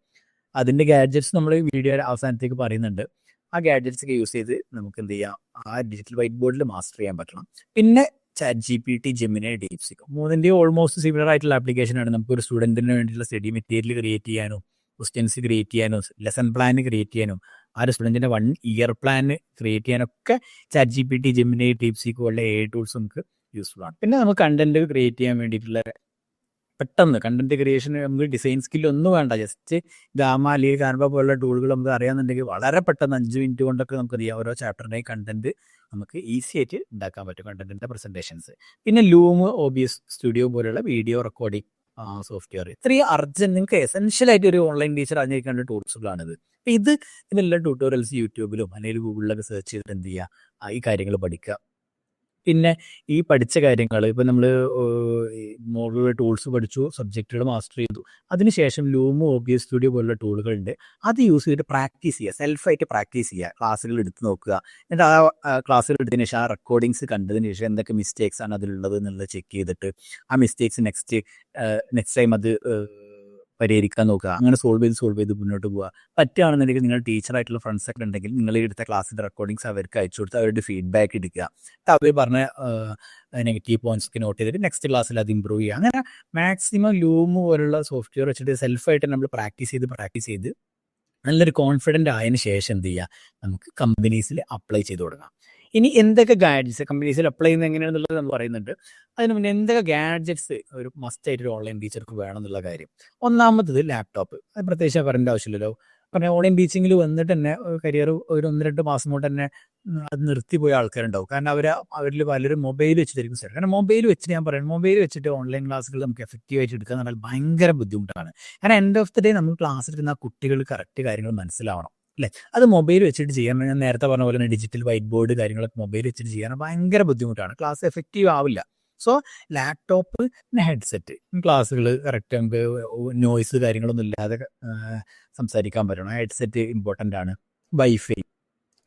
അതിൻ്റെ ഗാഡ്ജറ്റ്സ് നമ്മൾ വീഡിയോ അവസാനത്തേക്ക് പറയുന്നുണ്ട്. ആ ഗാഡ്ജറ്റ്സ് ഒക്കെ യൂസ് ചെയ്ത് നമുക്ക് എന്ത് ചെയ്യാം, ആ ഡിജിറ്റൽ വൈറ്റ് ബോർഡിൽ മാസ്റ്റർ ചെയ്യാൻ പറ്റണം. പിന്നെ ChatGPT, Gemini, DeepSeek മൂന്നിൻ്റെയും ഓൾമോസ്റ്റ് സിമിലർ ആയിട്ടുള്ള ആപ്ലിക്കേഷനാണ്. നമുക്കൊരു സ്റ്റുഡൻറ്റിന് വേണ്ടിയിട്ടുള്ള സ്റ്റഡി മെറ്റീരിയൽ ക്രിയേറ്റ് ചെയ്യാനോ ക്വസ്റ്റ്യൻസ് ക്രിയേറ്റ് ചെയ്യാനോ ലെസൺ പ്ലാൻ ക്രിയേറ്റ് ചെയ്യാനോ ആ ഒരു സ്റ്റുഡൻറ്റിൻ്റെ 1 ഇയർ പ്ലാൻ ക്രിയേറ്റ് ചെയ്യാനൊക്കെ ChatGPT, Gemini, DeepSeek പോലുള്ള AI ടൂൾസ് നമുക്ക് യൂസ്ഫുൾ ആണ്. പിന്നെ നമുക്ക് കണ്ടന്റ് ക്രിയേറ്റ് ചെയ്യാൻ വേണ്ടിയിട്ടുള്ള പെട്ടെന്ന് കണ്ടന്റ് ക്രിയേഷന് നമുക്ക് ഡിസൈൻ സ്കില്ലൊന്നും വേണ്ട, ജസ്റ്റ് ഗാമ അല്ലെങ്കിൽ കാൻവ പോലുള്ള ടൂളുകൾ നമുക്ക് അറിയാമെന്നുണ്ടെങ്കിൽ വളരെ പെട്ടെന്ന് 5 മിനിറ്റ് കൊണ്ടൊക്കെ നമുക്ക് അറിയാം ഓരോ ചാപ്റ്ററിൻ്റെയും കണ്ടന്റ് നമുക്ക് ഈസി ആയിട്ട് ഉണ്ടാക്കാൻ പറ്റും, കണ്ടന്റിൻ്റെ പ്രസൻറ്റേഷൻസ്. പിന്നെ ലൂം, OBS സ്റ്റുഡിയോ പോലുള്ള വീഡിയോ റെക്കോർഡിംഗ് സോഫ്റ്റ്വെയർ, ഇത്രയും അർജന്റ് നിങ്ങൾക്ക് എസെൻഷ്യൽ ആയിട്ട് ഒരു ഓൺലൈൻ ടീച്ചർ അറിഞ്ഞിരിക്കേണ്ട ടൂൾസുകളാണിത്. അപ്പം ഇതെല്ലാം ട്യൂട്ടോറിയൽസ് യൂട്യൂബിലും അല്ലെങ്കിൽ ഗൂഗിളിലൊക്കെ സെർച്ച് ചെയ്തിട്ട് എന്ത് ചെയ്യുക, ഈ കാര്യങ്ങൾ പഠിക്കുക. പിന്നെ ഈ പഠിച്ച കാര്യങ്ങൾ ഇപ്പം നമ്മൾ മോഡൽ ടൂൾസ് പഠിച്ചു, സബ്ജക്റ്റുകൾ മാസ്റ്റർ ചെയ്തു, അതിനുശേഷം ലൂം, OBS സ്റ്റുഡിയോ പോലുള്ള ടൂളുകളുണ്ട്. അത് യൂസ് ചെയ്തിട്ട് പ്രാക്ടീസ് ചെയ്യുക, സെൽഫായിട്ട് പ്രാക്ടീസ് ചെയ്യുക, ക്ലാസ്സുകൾ എടുത്ത് നോക്കുക. എന്നിട്ട് ആ ക്ലാസ്സുകൾ എടുത്തതിന് ശേഷം ആ റെക്കോർഡിങ്സ് കണ്ടതിന് ശേഷം എന്തൊക്കെ മിസ്റ്റേക്സ് ആണ് അതിലുള്ളത് എന്നുള്ളത് ചെക്ക് ചെയ്തിട്ട് ആ മിസ്റ്റേക്സ് നെക്സ്റ്റ് ടൈം അത് പരിഹരിക്കാൻ നോക്കുക. അങ്ങനെ സോൾവ് ചെയ്ത് മുന്നോട്ട് പോവുക. പറ്റുകയാണെന്നുണ്ടെങ്കിൽ നിങ്ങൾ ടീച്ചറായിട്ടുള്ള ഫ്രണ്ട്സ് ഒക്കെ ഉണ്ടെങ്കിൽ നിങ്ങൾ എടുത്ത ക്ലാസ്സിൻ്റെ റെക്കോർഡിങ്സ് അവർക്ക് അയച്ചു കൊടുത്ത് അവരുടെ ഫീഡ്ബാക്ക് എടുക്കുക. അവർ പറഞ്ഞ നെഗറ്റീവ് പോയിന്റ്സ് ഒക്കെ നോട്ട് ചെയ്തിട്ട് നെക്സ്റ്റ് ക്ലാസ്സിൽ അത് ഇമ്പ്രൂവ് ചെയ്യുക. അങ്ങനെ മാക്സിമം ലൂം പോലുള്ള സോഫ്റ്റ്വെയർ വെച്ചിട്ട് സെൽഫായിട്ട് നമ്മൾ പ്രാക്ടീസ് ചെയ്ത് നല്ലൊരു കോൺഫിഡൻ്റ് ആയതിനു ശേഷം എന്ത് ചെയ്യുക, നമുക്ക് കമ്പനീസിൽ അപ്ലൈ ചെയ്ത് തുടങ്ങാം. ഇനി എന്തൊക്കെ ഗാഡ്ജറ്റ്സ് കമ്പനീസിൽ അപ്ലൈ ചെയ്യുന്നത് എങ്ങനെയാണെന്നുള്ളത് നമ്മൾ പറയുന്നുണ്ട്. അതിന് മുന്നേ എന്തൊക്കെ ഗാഡ്ജറ്റ്സ് ഒരു മസ്റ്റായിട്ട് ഒരു ഓൺലൈൻ ടീച്ചർക്ക് വേണം എന്നുള്ള കാര്യം. ഒന്നാമത്തത് ലാപ്ടോപ്പ്. അത് പ്രത്യേകിച്ച് പറയേണ്ട ആവശ്യമില്ലല്ലോ. കാരണം ഓൺലൈൻ ടീച്ചിങ്ങിൽ വന്നിട്ട് തന്നെ കരിയർ ഒരു 1-2 മാസം കൊണ്ട് തന്നെ അത് നിർത്തിപ്പോയ ആൾക്കാരുണ്ടാവും. കാരണം അവരിൽ പലരും മൊബൈൽ വെച്ചിട്ടായിരിക്കും സെറ്റ്. കാരണം മൊബൈൽ വെച്ചിട്ട് ഞാൻ പറയുന്നത് മൊബൈൽ വെച്ചിട്ട് ഓൺലൈൻ ക്ലാസ്സുകൾ നമുക്ക് എഫക്റ്റീവായിട്ട് എടുക്കുക എന്ന് പറഞ്ഞാൽ ഭയങ്കര ബുദ്ധിമുട്ടാണ്. കാരണം എൻഡ് ഓഫ് ദി ഡേ നമ്മൾ ക്ലാസ് എടുക്കുന്ന ആ കുട്ടികൾ കറക്റ്റ് കാര്യങ്ങൾ മനസ്സിലാവണം അല്ലേ. അത് മൊബൈൽ വെച്ചിട്ട് ചെയ്യാൻ ഞാൻ നേരത്തെ പറഞ്ഞ പോലെ തന്നെ ഡിജിറ്റൽ വൈറ്റ് ബോർഡ് കാര്യങ്ങളൊക്കെ മൊബൈൽ വെച്ചിട്ട് ചെയ്യാൻ ഭയങ്കര ബുദ്ധിമുട്ടാണ്, ക്ലാസ് എഫക്റ്റീവ് ആവില്ല. സോ ലാപ്ടോപ്പ്, ഹെഡ്സെറ്റ്, ക്ലാസ്സുകൾ കറക്റ്റ് നമുക്ക് നോയ്സ് കാര്യങ്ങളൊന്നും ഇല്ലാതെ സംസാരിക്കാൻ പറ്റണം. ഹെഡ്സെറ്റ് ഇമ്പോർട്ടൻ്റ് ആണ്. വൈഫൈ,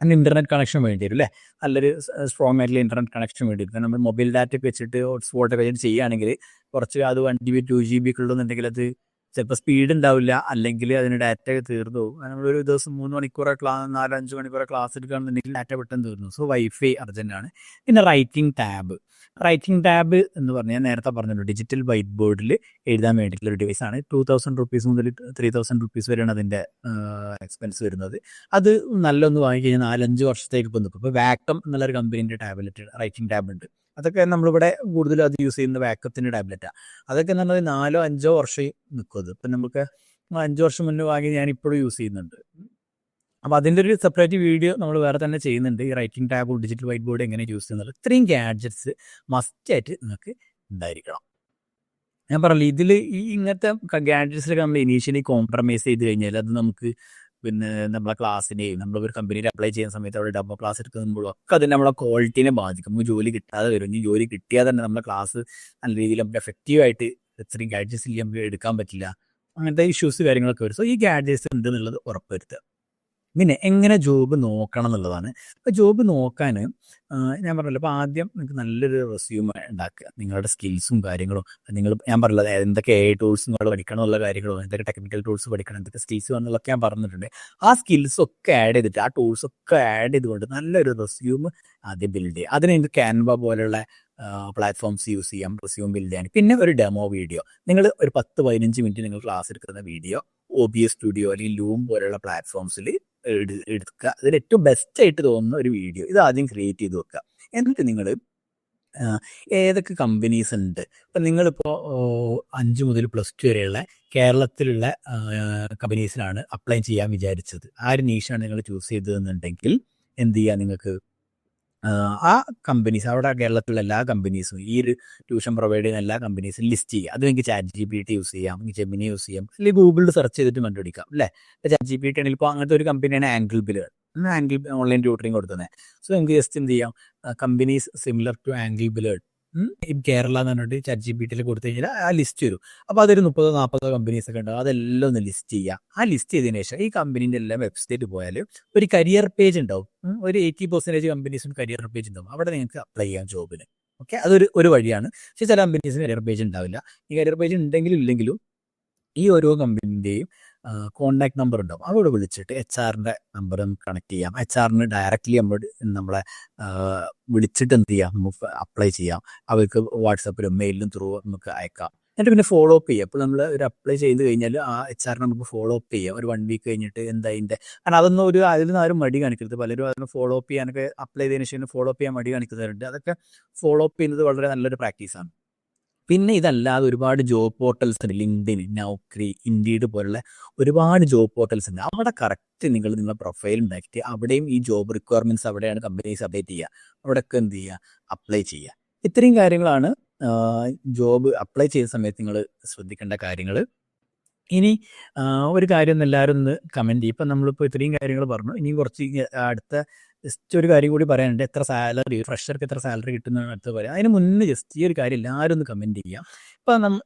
അതിന് ഇൻ്റർനെറ്റ് കണക്ഷൻ വേണ്ടി വരും അല്ലേ, നല്ലൊരു സ്ട്രോങ് ആയിട്ടുള്ള ഇൻ്റർനെറ്റ് കണക്ഷൻ വേണ്ടി വരും. നമ്മൾ മൊബൈൽ ഡാറ്റ ഒക്കെ വെച്ചിട്ട് ഹോട്ട്സ്പോട്ടൊക്കെ വെച്ചിട്ട് ചെയ്യുകയാണെങ്കിൽ കുറച്ച് അത് 1 GB 2 GB ഒക്കെ ഉള്ളതെന്നുണ്ടെങ്കിൽ അത് ചിലപ്പോൾ സ്പീഡ് ഉണ്ടാവില്ല, അല്ലെങ്കിൽ അതിന് ഡാറ്റ തീർന്നു പോകും. നമ്മളൊരു ദിവസം 3 മണിക്കൂറോ 4-5 മണിക്കൂറോ ക്ലാസ് എടുക്കുകയാണെന്നുണ്ടെങ്കിൽ ഡാറ്റ പെട്ടെന്ന് തീർന്നു. സോ വൈഫൈ അർജൻറ്റാണ്. പിന്നെ റൈറ്റിംഗ് ടാബ് എന്ന് പറഞ്ഞാൽ നേരത്തെ പറഞ്ഞല്ലോ, ഡിജിറ്റൽ വൈറ്റ് ബോർഡിൽ എഴുതാൻ വേണ്ടിയിട്ടുള്ള ഒരു ഡിവൈസാണ്. 2000 റുപ്പീസ് മുതൽ 3000 റുപ്പീസ് വരെയാണ് അതിൻ്റെ എക്സ്പെൻസ് വരുന്നത്. അത് നല്ലൊന്ന് വാങ്ങിക്കഴിഞ്ഞാൽ 4-5 വർഷത്തേക്ക് ഇപ്പോൾ നിൽക്കും. ഇപ്പോൾ വാക്കം എന്നുള്ളൊരു കമ്പനീൻ്റെ ടാബ്ലറ്റ് റൈറ്റിംഗ് ടാബ് ഉണ്ട്. അതൊക്കെ നമ്മളിവിടെ കൂടുതലും അത് യൂസ് ചെയ്യുന്ന വാക്കത്തിൻ്റെ ടാബ്ലറ്റാണ്. അതൊക്കെ എന്ന് പറഞ്ഞാൽ 4-5 വർഷം നിൽക്കും. അത് ഇപ്പം നമുക്ക് 5 വർഷം മുന്നേ വാങ്ങി ഞാൻ ഇപ്പോഴും യൂസ് ചെയ്യുന്നുണ്ട്. അപ്പോൾ അതിൻ്റെ ഒരു സെപ്പറേറ്റ് വീഡിയോ നമ്മൾ വേറെ തന്നെ ചെയ്യുന്നുണ്ട്, ഈ writing tab digital white board എങ്ങനെ യൂസ് ചെയ്യുന്നത്. ഇത്രയും ഗാഡ്ജറ്റ്സ് മസ്റ്റായിട്ട് നിങ്ങൾക്ക് ഉണ്ടായിരിക്കണം. ഞാൻ പറഞ്ഞില്ല, ഇതിൽ ഇങ്ങനത്തെ ഗാഡ്ജറ്റ്സിലൊക്കെ നമ്മൾ ഇനീഷ്യലി കോംപ്രമൈസ് ചെയ്ത് കഴിഞ്ഞാൽ അത് നമുക്ക് പിന്നെ നമ്മളെ ക്ലാസ്സിനെയും നമ്മളൊരു കമ്പനിയിൽ അപ്ലൈ ചെയ്യുന്ന സമയത്ത് അവിടെ ഡെമോ ക്ലാസ് എടുക്കുമ്പോഴും ഒക്കെ അത് നമ്മളെ ക്വാളിറ്റീനെ ബാധിക്കും. നമുക്ക് ജോലി കിട്ടാതെ വരും. ഇനി ജോലി കിട്ടിയാൽ തന്നെ നമ്മുടെ ക്ലാസ് നല്ല രീതിയിൽ നമുക്ക് എഫക്റ്റീവായിട്ട് ഇത്രയും ഗാഡ്ജറ്റ്സ് ഇല്ലെങ്കിൽ നമുക്ക് എടുക്കാൻ പറ്റില്ല. അങ്ങനത്തെ ഇഷ്യൂസ് കാര്യങ്ങളൊക്കെ വരും. സോ ഈ ഗാഡ്ജറ്റ്സ് ഉണ്ട് എന്നുള്ളത് ഉറപ്പുവരുത്തുക. പിന്നെ എങ്ങനെ ജോബ് നോക്കണം എന്നുള്ളതാണ്. അപ്പോൾ ജോബ് നോക്കാൻ ഞാൻ പറഞ്ഞല്ലോ, അപ്പോൾ ആദ്യം നിങ്ങൾക്ക് നല്ലൊരു റെസ്യൂമ് ഉണ്ടാക്കുക, നിങ്ങളുടെ സ്കിൽസും കാര്യങ്ങളും. ഞാൻ പറഞ്ഞത് എന്തൊക്കെ AI ടൂൾസ് നിങ്ങൾ പഠിക്കണം എന്നുള്ള കാര്യങ്ങളും, എന്തൊക്കെ ടെക്നിക്കൽ ടൂൾസ് പഠിക്കണം, എന്തൊക്കെ സ്കിൽസ് എന്നുള്ളതൊക്കെ ഞാൻ പറഞ്ഞിട്ടുണ്ട്. ആ സ്കിൽസൊക്കെ ആഡ് ചെയ്തിട്ട്, ആ ടൂൾസൊക്കെ ആഡ് ചെയ്തുകൊണ്ട് നല്ലൊരു റെസ്യൂമ് ആദ്യം ബിൽഡ് ചെയ്യുക. അതിന് നിങ്ങൾക്ക് ക്യാൻവ പോലുള്ള പ്ലാറ്റ്ഫോംസ് യൂസ് ചെയ്യാം റെസ്യൂം ബിൽഡ് ചെയ്യാൻ. പിന്നെ ഒരു ഡെമോ വീഡിയോ, നിങ്ങൾ ഒരു 10-15 മിനിറ്റ് നിങ്ങൾ ക്ലാസ് എടുക്കുന്ന വീഡിയോ OBS സ്റ്റുഡിയോ അല്ലെങ്കിൽ ലൂം പോലുള്ള പ്ലാറ്റ്ഫോംസിൽ എടുക്കുക. അതിൽ ഏറ്റവും ബെസ്റ്റ് ആയിട്ട് തോന്നുന്ന ഒരു വീഡിയോ ഇത് ആദ്യം ക്രിയേറ്റ് ചെയ്ത് വെക്കുക. എന്നിട്ട് നിങ്ങൾ ഏതൊക്കെ കമ്പനീസ് ഉണ്ട്, ഇപ്പം നിങ്ങളിപ്പോൾ 5 മുതൽ +2 വരെയുള്ള കേരളത്തിലുള്ള കമ്പനീസിലാണ് അപ്ലൈ ചെയ്യാൻ വിചാരിച്ചത്. ആ ഒരു നീഷാണ് നിങ്ങൾ ചൂസ് ചെയ്തതെന്നുണ്ടെങ്കിൽ എന്ത് ചെയ്യുക, നിങ്ങൾക്ക് ആ കമ്പനീസ് അവിടെ കേരളത്തിലുള്ള എല്ലാ കമ്പനീസും ഈ ഒരു ട്യൂഷൻ പ്രൊവൈഡ് ചെയ്യുന്ന എല്ലാ കമ്പനീസും ലിസ്റ്റ് ചെയ്യുക. അത് നിങ്ങൾക്ക് ChatGPT യൂസ് ചെയ്യാം, ജെമിനി യൂസ് ചെയ്യാം, അല്ലെങ്കിൽ ഗൂഗിളിൽ സെർച്ച് ചെയ്തിട്ട് കണ്ടുപിടിക്കാം അല്ലേ. ChatGPT ആണെങ്കിൽ ഇപ്പോൾ അങ്ങനത്തെ ഒരു കമ്പനിയാണ് Angle Belearn. Angle online tutoring കൊടുക്കുന്നത്. സോ നിങ്ങൾക്ക് ജസ്റ്റ് എന്ത് ചെയ്യാം, companies similar to Angle Belearn in Kerala എന്ന് പറഞ്ഞിട്ട് ChatGPT കൊടുത്തു കഴിഞ്ഞാൽ ആ ലിസ്റ്റ് വരും. അപ്പോൾ അതൊരു 30-40 കമ്പനീസ് ഒക്കെ ഉണ്ടാവും. അതെല്ലാം ഒന്ന് ലിസ്റ്റ് ചെയ്യുക. ആ ലിസ്റ്റ് ചെയ്തതിനു ശേഷം ഈ കമ്പനീൻ്റെ എല്ലാം വെബ്സൈറ്റ് പോയാൽ ഒരു കരിയർ പേജ് ഉണ്ടാവും. ഒരു 80% കമ്പനീസിന് കരിയർ പേജ് ഉണ്ടാവും. അവിടെ നിങ്ങൾക്ക് അപ്ലൈ ചെയ്യാം ജോബിന്. ഓക്കെ, അതൊരു വഴിയാണ്. പക്ഷേ ചില കമ്പനീസിന് കരിയർ പേജ് ഉണ്ടാവില്ല. ഈ കരിയർ പേജ് ഉണ്ടെങ്കിലും ഇല്ലെങ്കിലും ഈ ഓരോ കമ്പനീൻ്റെയും കോണ്ടാക്ട് നമ്പർ ഉണ്ടാവും. അവിടെ വിളിച്ചിട്ട് HR-ൻ്റെ നമ്പർ നമുക്ക് കണക്ട് ചെയ്യാം. HR-ന് ഡയറക്റ്റ്ലി നമ്മളെ വിളിച്ചിട്ട് എന്ത് ചെയ്യാം, നമുക്ക് അപ്ലൈ ചെയ്യാം. അവർക്ക് വാട്സപ്പിലും മെയിലിലും ത്രൂ നമുക്ക് അയക്കാം. എന്നിട്ട് പിന്നെ ഫോളോ അപ്പ് ചെയ്യാം. ഇപ്പോൾ നമ്മൾ ഒരു അപ്ലൈ ചെയ്ത് കഴിഞ്ഞാൽ ആ HR-നെ നമുക്ക് ഫോളോ അപ്പ് ചെയ്യാം. ഒരു 1 വീക്ക് കഴിഞ്ഞിട്ട് എന്താ അതിൻ്റെ, കാരണം അതൊന്നും അതിൽ നിന്ന് ആരും മടി കാണിക്കരുത്. പലരും അതിന് ഫോളോ അപ്പ് ചെയ്യാനൊക്കെ അപ്ലൈ ചെയ്തതിനു ശേഷം ഫോളോ അപ്പ് ചെയ്യാൻ മടി കാണിക്കുന്നവരുണ്ട്. അതൊക്കെ ഫോളോ അപ്പ് ചെയ്യുന്നത് വളരെ നല്ലൊരു പ്രാക്ടീസാണ്. പിന്നെ ഇതല്ലാതെ ഒരുപാട് ജോബ് പോർട്ടൽസ് ഉണ്ട്. ലിങ്ക്ഡിൻ, നൗക്രി, ഇൻഡീഡ് പോലുള്ള ഒരുപാട് ജോബ് പോർട്ടൽസ് ഉണ്ട്. അവിടെ കറക്റ്റ് നിങ്ങളുടെ പ്രൊഫൈൽ ഉണ്ടാക്കിയിട്ട് അവിടെയും ഈ ജോബ് റിക്വയർമെൻറ്റ്സ് അവിടെയാണ് കമ്പനീസ് അപ്ഡേറ്റ് ചെയ്യുക. അവിടെയൊക്കെ എന്ത് ചെയ്യുക, അപ്ലൈ ചെയ്യുക. ഇത്രയും കാര്യങ്ങളാണ് ജോബ് അപ്ലൈ ചെയ്ത സമയത്ത് നിങ്ങൾ ശ്രദ്ധിക്കേണ്ട കാര്യങ്ങൾ. ഇനി ഒരു കാര്യം ഒന്ന് എല്ലാവരും ഒന്ന് കമൻറ്റ് ചെയ്യും. ഇപ്പം നമ്മളിപ്പോൾ ഇത്രയും കാര്യങ്ങൾ പറഞ്ഞു. ഇനി കുറച്ച് അടുത്ത ജസ്റ്റ് ഒരു കാര്യം കൂടി പറയാനുണ്ട്. എത്ര സാലറി, ഫ്രഷർക്ക് എത്ര സാലറി കിട്ടുന്നതാണ് അടുത്ത് പറയാം. അതിന് മുന്നേ ജസ്റ്റ് ഈ ഒരു കാര്യം എല്ലാവരും ഒന്ന് കമൻറ്റ് ചെയ്യാം. ഇപ്പം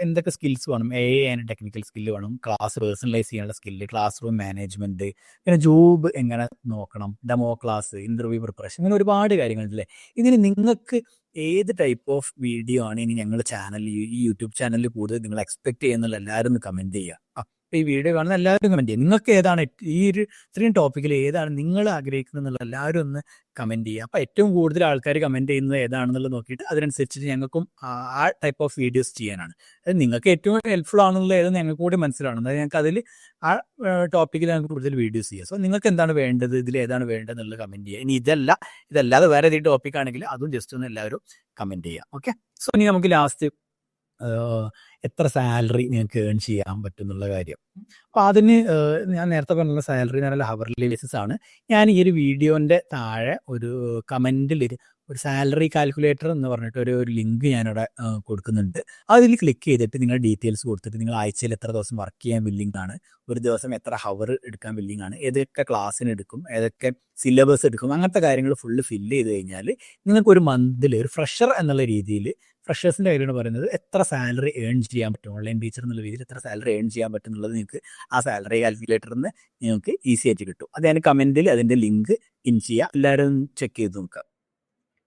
എന്തൊക്കെ സ്കിൽസ് വേണം, AI ആൻഡ് ടെക്നിക്കൽ സ്കില്ല് വേണം, ക്ലാസ് പേഴ്സണലൈസ് ചെയ്യാനുള്ള സ്കില്ല്, ക്ലാസ് റൂം മാനേജ്മെൻറ്റ്, പിന്നെ ജോബ് എങ്ങനെ നോക്കണം, ഡെമോ ക്ലാസ്, ഇൻ്റർവ്യൂ പ്രിപ്പറേഷൻ, അങ്ങനെ ഒരുപാട് കാര്യങ്ങളുണ്ടല്ലേ. ഇതിന് നിങ്ങൾക്ക് ഏത് ടൈപ്പ് ഓഫ് വീഡിയോ ആണ് ഇനി ഞങ്ങളുടെ ചാനൽ, ഈ യൂട്യൂബ് ചാനലിൽ കൂടുതൽ നിങ്ങൾ എക്സ്പെക്ട് ചെയ്യുന്നുള്ള എല്ലാവരും ഒന്ന് കമൻറ്റ് ചെയ്യുക. അപ്പോൾ ഈ വീഡിയോ കാണുന്ന എല്ലാവരും കമൻറ്റ് ചെയ്യുക. നിങ്ങൾക്ക് ഏതാണ് ഈ ഒരു ഇത്രയും ടോപ്പിക്കിൽ ഏതാണ് നിങ്ങൾ ആഗ്രഹിക്കുന്നത് എന്നുള്ള എല്ലാവരും ഒന്ന് കമൻറ്റ് ചെയ്യുക. അപ്പോൾ ഏറ്റവും കൂടുതൽ ആൾക്കാർ കമൻറ്റ് ചെയ്യുന്നത് ഏതാണെന്നുള്ളത് നോക്കിയിട്ട് അതിനനുസരിച്ചിട്ട് ഞങ്ങൾക്കും ആ ടൈപ്പ് ഓഫ് വീഡിയോസ് ചെയ്യാനാണ്. അത് നിങ്ങൾക്ക് ഏറ്റവും ഹെൽപ്ഫുൾ ആണെന്നുള്ളത് ഏതെന്ന് ഞങ്ങൾക്ക് കൂടി മനസ്സിലാവണം. അതായത് ഞങ്ങൾക്ക് അതിൽ ആ ടോപ്പിക്കിൽ ഞങ്ങൾക്ക് കൂടുതൽ വീഡിയോസ് ചെയ്യുക. സോ നിങ്ങൾക്ക് എന്താണ് വേണ്ടത്, ഇതിൽ ഏതാണ് വേണ്ടത് എന്നുള്ളത് കമൻറ്റ് ചെയ്യുക. ഇനി ഇതല്ലാതെ വേറെ ഏതെങ്കിലും ടോപ്പിക് ആണെങ്കിൽ അതും ജസ്റ്റ് ഒന്ന് എല്ലാവരും കമൻറ്റ് ചെയ്യുക. ഓക്കെ, സോ ഇനി നമുക്ക് ലാസ്റ്റ് എത്ര സാലറി നിങ്ങൾക്ക് ഏൺ ചെയ്യാൻ പറ്റും എന്നുള്ള കാര്യം. അപ്പോൾ അതിന് ഞാൻ നേരത്തെ പറഞ്ഞ സാലറി എന്ന് പറഞ്ഞാൽ ഹവർലി ബേസിസ് ആണ്. ഞാൻ ഈ ഒരു വീഡിയോൻ്റെ താഴെ ഒരു കമൻറ്റിൽ ഒരു സാലറി കാൽക്കുലേറ്റർ എന്ന് പറഞ്ഞിട്ട് ഒരു ലിങ്ക് ഞാനിവിടെ കൊടുക്കുന്നുണ്ട്. അതിൽ ക്ലിക്ക് ചെയ്തിട്ട് നിങ്ങളുടെ ഡീറ്റെയിൽസ് കൊടുത്തിട്ട് നിങ്ങൾ ആഴ്ചയിൽ എത്ര ദിവസം വർക്ക് ചെയ്യാൻ വില്ലിംഗ് ആണ്, ഒരു ദിവസം എത്ര ഹവർ എടുക്കാൻ വില്ലിംഗ് ആണ്, ഏതൊക്കെ ക്ലാസ്സിന് എടുക്കും, ഏതൊക്കെ സിലബസ് എടുക്കും, അങ്ങനത്തെ കാര്യങ്ങൾ ഫുള്ള് ഫില്ല് ചെയ്ത് കഴിഞ്ഞാൽ നിങ്ങൾക്ക് ഒരു മന്തിൽ ഒരു ഫ്രഷർ എന്നുള്ള രീതിയിൽ, ഫ്രഷേഴ്സിൻ്റെ കാര്യമാണ് പറയുന്നത്, എത്ര സാലറി ഏൺ ചെയ്യാൻ പറ്റും, ഓൺലൈൻ ടീച്ചർ എന്നുള്ള രീതിയിൽ എത്ര സാലറി ഏൺ ചെയ്യാൻ പറ്റും എന്നുള്ളത് നിങ്ങൾക്ക് ആ സാലറി കാൽക്കുലേറ്ററിൽ നിന്ന് നിങ്ങൾക്ക് ഈസി ആയിട്ട് കിട്ടും. അത് ഞാൻ കമൻറ്റിൽ അതിൻ്റെ ലിങ്ക് ഇൻ ചെയ്യുക. എല്ലാവരും ചെക്ക് ചെയ്ത് നോക്കുക.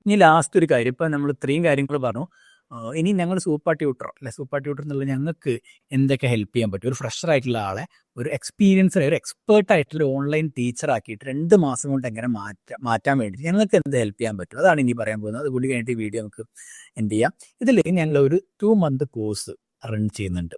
ഇനി ലാസ്റ്റ് ഒരു കാര്യം, ഇപ്പം നമ്മൾ ഇത്രയും കാര്യങ്ങൾ പറഞ്ഞു. ഇനി ഞങ്ങൾ സൂപ്പർ ട്യൂട്ടർ എന്നുള്ളത് ഞങ്ങൾക്ക് എന്തൊക്കെ ഹെൽപ്പ് ചെയ്യാൻ പറ്റും, ഒരു ഫ്രഷർ ആയിട്ടുള്ള ആളെ ഒരു എക്സ്പീരിയൻസ്, ഒരു എക്സ്പേർട്ട് ആയിട്ടുള്ള ഓൺലൈൻ ടീച്ചർ ആക്കിയിട്ട് 2 മാസം കൊണ്ട് എങ്ങനെ മാറ്റാൻ വേണ്ടി ഞങ്ങൾക്ക് എന്ത് ഹെൽപ്പ് ചെയ്യാൻ പറ്റും, അതാണ് ഇനി പറയാൻ പോകുന്നത്. അതുകൊണ്ട് കഴിഞ്ഞിട്ട് ഈ വീഡിയോ നമുക്ക് എൻഡ് ചെയ്യാം. ഇതിൽ ഞങ്ങൾ ഒരു 2 മന്ത് കോഴ്സ് റൺ ചെയ്യുന്നുണ്ട്.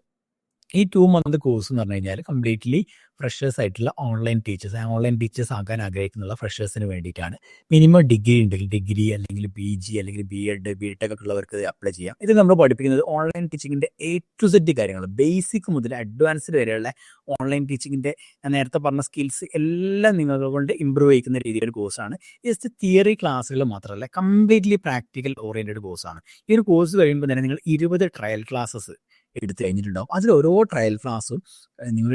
ഈ 2 മന്ത് കോഴ്സ് എന്ന് പറഞ്ഞു കഴിഞ്ഞാൽ കംപ്ലീറ്റ്ലി ഫ്രഷേഴ്സ് ആയിട്ടുള്ള ഓൺലൈൻ ടീച്ചേഴ്സ് ആകാൻ ആഗ്രഹിക്കുന്ന ഫ്രഷേഴ്സിന് വേണ്ടിയിട്ടാണ്. മിനിമം ഡിഗ്രി ഉണ്ടെങ്കിൽ ഡിഗ്രി, അല്ലെങ്കിൽ PG, അല്ലെങ്കിൽ BEd, BTech ഒക്കെ ഉള്ളവർക്ക് അപ്ലൈ ചെയ്യാം. ഇത് നമ്മൾ പഠിപ്പിക്കുന്നത് ഓൺലൈൻ ടീച്ചിങ്ങിൻ്റെ A to Z കാര്യങ്ങൾ, ബേസിക് മുതൽ അഡ്വാൻസ്ഡ് വരെയുള്ള ഓൺലൈൻ ടീച്ചിങ്ങിൻ്റെ ഞാൻ നേരത്തെ പറഞ്ഞ സ്കിൽസ് എല്ലാം നിങ്ങളെ കൊണ്ട് ഇമ്പ്രൂവ് ചെയ്യുന്ന രീതിയിലൊരു കോഴ്സാണ്. ജസ്റ്റ് തിയറി ക്ലാസ്സുകൾ മാത്രമല്ല, കംപ്ലീറ്റ്ലി പ്രാക്ടിക്കൽ ഓറിയൻറ്റഡ് കോഴ്സാണ്. ഈ ഒരു കോഴ്സ് കഴിയുമ്പോൾ തന്നെ നിങ്ങൾ 20 ട്രയൽ ക്ലാസ്സസ് എടുത്ത് കഴിഞ്ഞിട്ടുണ്ടാവും. അതിൽ ഓരോ ട്രയൽ ക്ലാസ്സും നിങ്ങൾ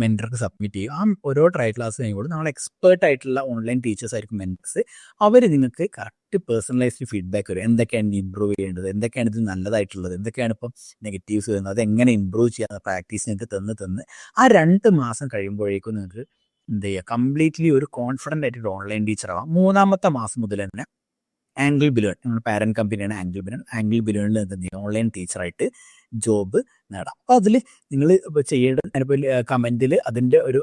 മെൻറ്റർക്ക് സബ്മിറ്റ് ചെയ്യും. ആ ഓരോ ട്രയൽ ക്ലാസ് കഴിയുമ്പോൾ നമ്മൾ എക്സ്പേർട്ട് ആയിട്ടുള്ള ഓൺലൈൻ ടീച്ചേഴ്സ് ആയിരിക്കും മെൻറ്റേഴ്സ്. അവർ നിങ്ങൾക്ക് കറക്റ്റ് പേഴ്സണലൈസ്ഡ് ഫീഡ്ബാക്ക് വരും. എന്തൊക്കെയാണ് ഇമ്പ്രൂവ് ചെയ്യേണ്ടത്, എന്തൊക്കെയാണ് ഇത് നല്ലതായിട്ടുള്ളത്, എന്തൊക്കെയാണ് ഇപ്പം നെഗറ്റീവ്സ് വരുന്നത്, അതെങ്ങനെ ഇമ്പ്രൂവ് ചെയ്യാൻ പ്രാക്ടീസ് നിങ്ങൾക്ക് തന്ന് ആ 2 മാസം കഴിയുമ്പോഴേക്കും നിങ്ങൾക്ക് എന്ത് ചെയ്യുക, കംപ്ലീറ്റ്ലി ഒരു കോൺഫിഡൻ്റ് ആയിട്ടൊരു ഓൺലൈൻ ടീച്ചർ ആവാം. 3-ാമത്തെ മാസം മുതൽ തന്നെ ആംഗിൾ ബിലേൺ, നമ്മുടെ പാരന്റ് കമ്പനിയാണ് ആംഗിൾ ബിലേണിൽ എന്ത് ചെയ്യുക, ഓൺലൈൻ ടീച്ചറായിട്ട് ജോബ് നേടാം. അപ്പോൾ അതിൽ നിങ്ങൾ ചെയ്യേണ്ടത്, ഞാനിപ്പോൾ കമൻറ്റിൽ അതിൻ്റെ ഒരു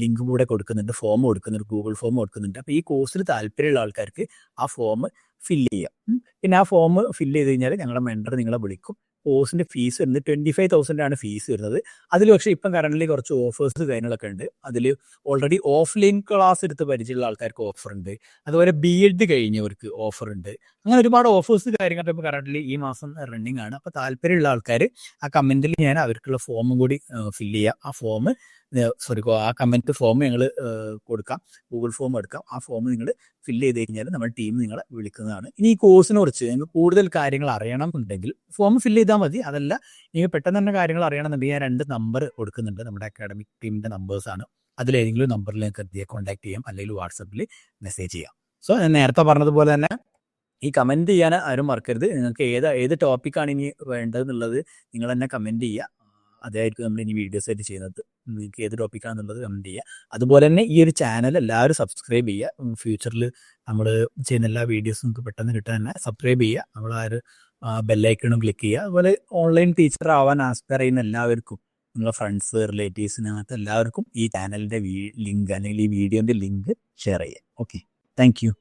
ലിങ്കും കൂടെ കൊടുക്കുന്നുണ്ട്, ഫോം കൊടുക്കുന്നുണ്ട്, ഗൂഗിൾ ഫോം കൊടുക്കുന്നുണ്ട്. അപ്പോൾ ഈ കോഴ്സിൽ താല്പര്യമുള്ള ആൾക്കാർക്ക് ആ ഫോം ഫില്ല് ചെയ്യാം. പിന്നെ ആ ഫോം ഫില്ല് ചെയ്ത് കഴിഞ്ഞാൽ ഞങ്ങളുടെ മെൻറ്റർ നിങ്ങളെ വിളിക്കും. കോഴ്സിൻ്റെ ഫീസ് വരുന്നത് 25,000 ആണ് ഫീസ് വരുന്നത്. അതിൽ പക്ഷേ ഇപ്പം കറൻ്റ്ലി കുറച്ച് ഓഫേഴ്സ് കാര്യങ്ങളൊക്കെ ഉണ്ട്. അതിൽ ഓൾറെഡി ഓഫ്ലൈൻ ക്ലാസ് എടുത്ത് പരിചയമുള്ള ആൾക്കാർക്ക് ഓഫറുണ്ട്. അതുപോലെ BEd കഴിഞ്ഞവർക്ക് ഓഫറുണ്ട്. അങ്ങനെ ഒരുപാട് ഓഫേഴ്സ് കാര്യങ്ങളൊക്കെ ഇപ്പോൾ കറൻ്റ്ലി ഈ മാസം റണ്ണിങ് ആണ്. അപ്പോൾ താല്പര്യമുള്ള ആൾക്കാർ ആ കമൻറ്റിൽ ഞാൻ അവർക്കുള്ള ഫോമും കൂടി ഫില്ല് ചെയ്യുക. ആ കമൻറ്റ് ഫോം ഞങ്ങൾ കൊടുക്കാം, ഗൂഗിൾ ഫോം എടുക്കാം. ആ ഫോം നിങ്ങൾ ഫില്ല് ചെയ്ത് കഴിഞ്ഞാൽ നമ്മുടെ ടീം നിങ്ങളെ വിളിക്കുന്നതാണ്. ഇനി ഈ കോഴ്സിനെ കുറിച്ച് നിങ്ങൾക്ക് കൂടുതൽ കാര്യങ്ങൾ അറിയണമെന്നുണ്ടെങ്കിൽ ഫോം ഫില്ല് ചെയ്താൽ മതി. അതല്ല നിങ്ങൾക്ക് പെട്ടെന്ന് തന്നെ കാര്യങ്ങൾ അറിയണമെന്നുണ്ടെങ്കിൽ ഞാൻ 2 നമ്പർ കൊടുക്കുന്നുണ്ട്. നമ്മുടെ അക്കാഡമിക് ടീമിൻ്റെ നമ്പേഴ്സാണ്. അതിലേതെങ്കിലും നമ്പറിൽ നിങ്ങൾക്ക് കോൺടാക്ട് ചെയ്യാം, അല്ലെങ്കിൽ വാട്സപ്പിൽ മെസ്സേജ് ചെയ്യാം. സോ ഞാൻ നേരത്തെ പറഞ്ഞതുപോലെ തന്നെ ഈ കമൻറ്റ് ചെയ്യാൻ ആരും മറക്കരുത്. നിങ്ങൾക്ക് ഏത് ടോപ്പിക്കാണ് ഇനി വേണ്ടതെന്നുള്ളത് നിങ്ങൾ തന്നെ കമൻറ്റ് ചെയ്യുക. അതായിരിക്കും നമ്മൾ ഇനി വീഡിയോസ് ആയിട്ട് ചെയ്യുന്നത്. നിങ്ങൾക്ക് ഏത് ടോപ്പിക്കാണെന്നുള്ളത് കമൻറ്റ് ചെയ്യുക. അതുപോലെ തന്നെ ഈ ഒരു ചാനൽ എല്ലാവരും സബ്സ്ക്രൈബ് ചെയ്യുക. ഫ്യൂച്ചറിൽ നമ്മൾ ചെയ്യുന്ന എല്ലാ വീഡിയോസും നിങ്ങൾക്ക് പെട്ടെന്ന് കിട്ടാൻ തന്നെ സബ്സ്ക്രൈബ് ചെയ്യുക. നമ്മൾ ആ ഒരു ബെല്ലൈക്കണും ക്ലിക്ക് ചെയ്യുക. അതുപോലെ ഓൺലൈൻ ടീച്ചർ ആവാൻ ആസ്പയർ ചെയ്യുന്ന എല്ലാവർക്കും, നിങ്ങളുടെ ഫ്രണ്ട്സ്, റിലേറ്റീവ്സിന്, അങ്ങനത്തെ എല്ലാവർക്കും ഈ ചാനലിൻ്റെ ലിങ്ക് അല്ലെങ്കിൽ ഈ വീഡിയോൻ്റെ ലിങ്ക് ഷെയർ ചെയ്യുക. Okay, thank you.